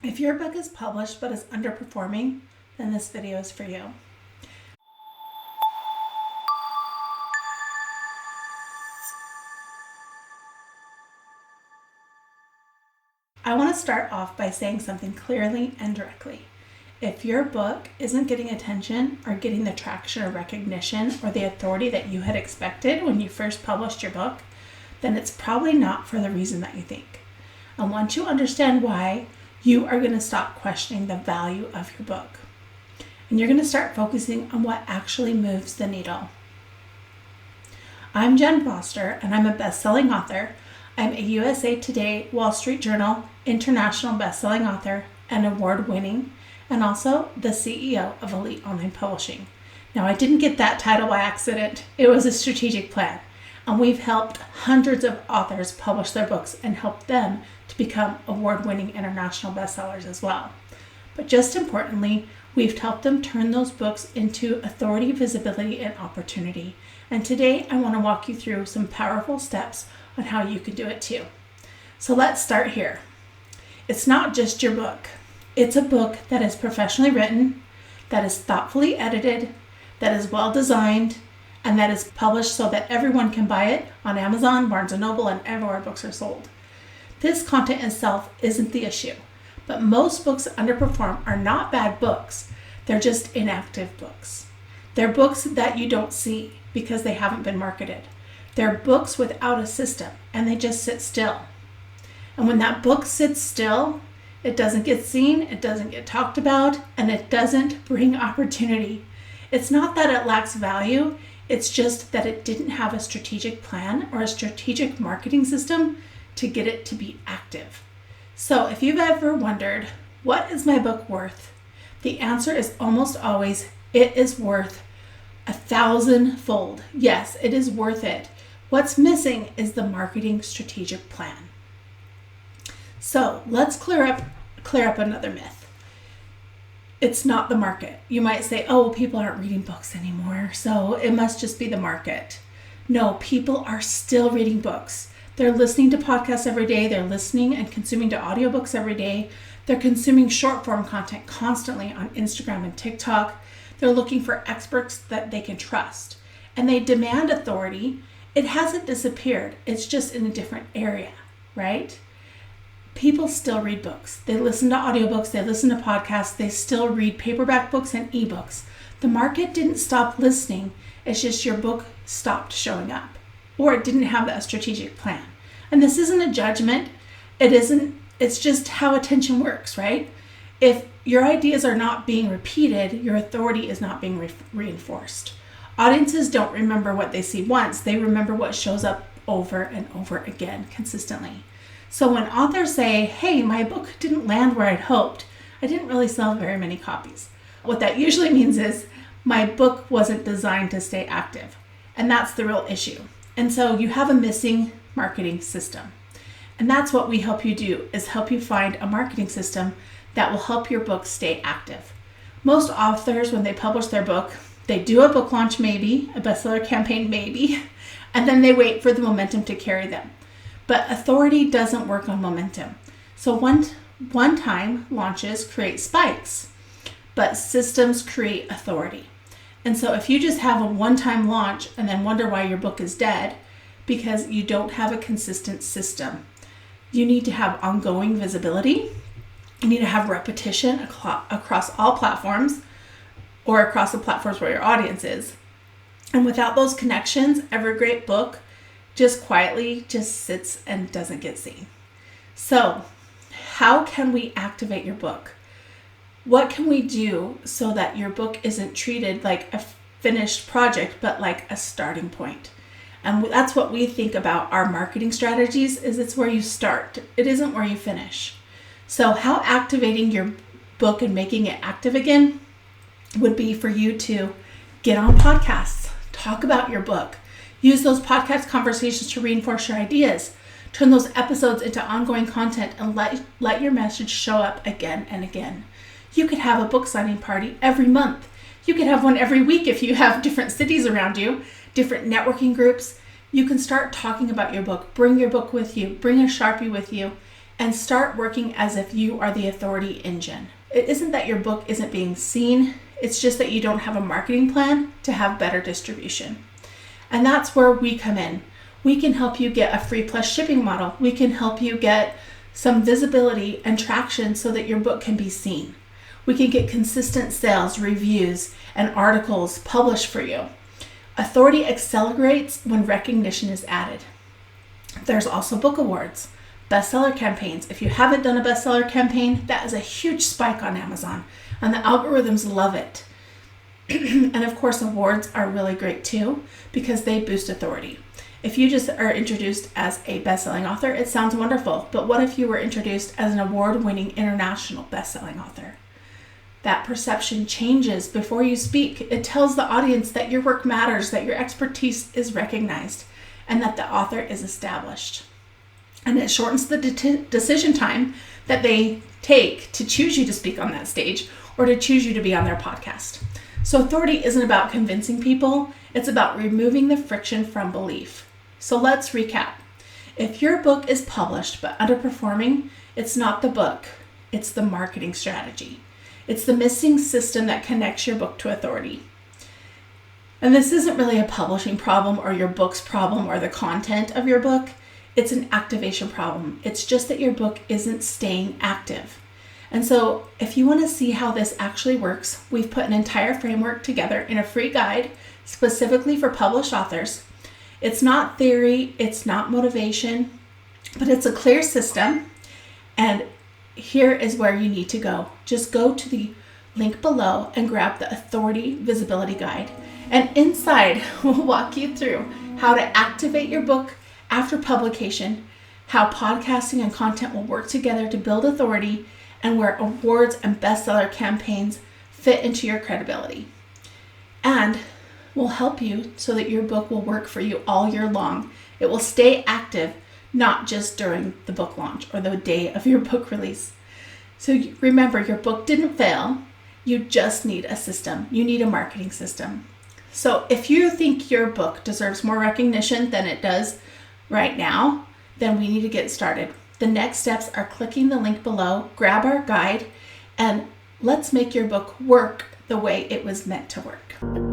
If your book is published but is underperforming, then this video is for you. I want to start off by saying something clearly and directly. If your book isn't getting attention or getting the traction or recognition or the authority that you had expected when you first published your book, then it's probably not for the reason that you think. And once you understand why, you are going to stop questioning the value of your book. And you're going to start focusing on what actually moves the needle. I'm Jenn Foster, and I'm a best-selling author. I'm a USA Today, Wall Street Journal, international best-selling author, and award-winning, and also the CEO of Elite Online Publishing. Now, I didn't get that title by accident. It was a strategic plan. And we've helped hundreds of authors publish their books and helped them to become award-winning international bestsellers as well. But just importantly, we've helped them turn those books into authority, visibility, and opportunity. And today, I want to walk you through some powerful steps on how you can do it too. So let's start here. It's not just your book. It's a book that is professionally written, that is thoughtfully edited, that is well designed, and that is published so that everyone can buy it on Amazon, Barnes & Noble, and everywhere books are sold. This content itself isn't the issue, but most books that underperform are not bad books. They're just inactive books. They're books that you don't see because they haven't been marketed. They're books without a system, and they just sit still. And when that book sits still, it doesn't get seen, it doesn't get talked about, and it doesn't bring opportunity. It's not that it lacks value, it's just that it didn't have a strategic plan or a strategic marketing system to get it to be active. So if you've ever wondered, what is my book worth? The answer is almost always, it is worth 1,000-fold. Yes, it is worth it. What's missing is the marketing strategic plan. So let's clear up another myth. It's not the market. You might say, oh, people aren't reading books anymore, so it must just be the market. No, people are still reading books. They're listening to podcasts every day. They're listening and consuming to audiobooks every day. They're consuming short form content constantly on Instagram and TikTok. They're looking for experts that they can trust. And they demand authority. It hasn't disappeared. It's just in a different area, right? People still read books. They listen to audiobooks, they listen to podcasts, they still read paperback books and ebooks. The market didn't stop listening, it's just your book stopped showing up, or it didn't have that strategic plan. And this isn't a judgment, it's just how attention works, right? If your ideas are not being repeated, your authority is not being reinforced. Audiences don't remember what they see once, they remember what shows up over and over again consistently. So when authors say, hey, my book didn't land where I'd hoped, I didn't really sell very many copies. What that usually means is my book wasn't designed to stay active. And that's the real issue. And so you have a missing marketing system. And that's what we help you do, is help you find a marketing system that will help your book stay active. Most authors, when they publish their book, they do a book launch maybe, a bestseller campaign maybe, and then they wait for the momentum to carry them. But authority doesn't work on momentum. So one-time launches create spikes, but systems create authority. And so if you just have a one-time launch and then wonder why your book is dead, because you don't have a consistent system. You need to have ongoing visibility. You need to have repetition across all platforms or across the platforms where your audience is. And without those connections, every great book just quietly just sits and doesn't get seen. So how can we activate your book? What can we do so that your book isn't treated like a finished project, but like a starting point? And that's what we think about our marketing strategies, is it's where you start. It isn't where you finish. So how activating your book and making it active again would be for you to get on podcasts, talk about your book, use those podcast conversations to reinforce your ideas, turn those episodes into ongoing content, and let your message show up again and again. You could have a book signing party every month. You could have one every week if you have different cities around you, different networking groups. You can start talking about your book. Bring your book with you. Bring a Sharpie with you and start working as if you are the authority engine. It isn't that your book isn't being seen, it's just that you don't have a marketing plan to have better distribution. And that's where we come in. We can help you get a free plus shipping model. We can help you get some visibility and traction so that your book can be seen. We can get consistent sales, reviews, and articles published for you. Authority accelerates when recognition is added. There's also book awards, bestseller campaigns. If you haven't done a bestseller campaign, that is a huge spike on Amazon, and the algorithms love it. And of course, awards are really great too because they boost authority. If you just are introduced as a best-selling author, it sounds wonderful. But what if you were introduced as an award-winning international best-selling author? That perception changes before you speak. It tells the audience that your work matters, that your expertise is recognized, and that the author is established. And it shortens the decision time that they take to choose you to speak on that stage or to choose you to be on their podcast. So authority isn't about convincing people, it's about removing the friction from belief. So let's recap. If your book is published but underperforming, it's not the book, it's the marketing strategy. It's the missing system that connects your book to authority. And this isn't really a publishing problem or your book's problem or the content of your book. It's an activation problem. It's just that your book isn't staying active. And so if you want to see how this actually works, we've put an entire framework together in a free guide specifically for published authors. It's not theory, it's not motivation, but it's a clear system. And here is where you need to go. Just go to the link below and grab the Authority Visibility Guide. And inside, we'll walk you through how to activate your book after publication, how podcasting and content will work together to build authority, and where awards and bestseller campaigns fit into your credibility. And we'll help you so that your book will work for you all year long. It will stay active, not just during the book launch or the day of your book release. So remember, your book didn't fail. You just need a system. You need a marketing system. So if you think your book deserves more recognition than it does right now, then we need to get started. The next steps are clicking the link below, grab our guide, and let's make your book work the way it was meant to work.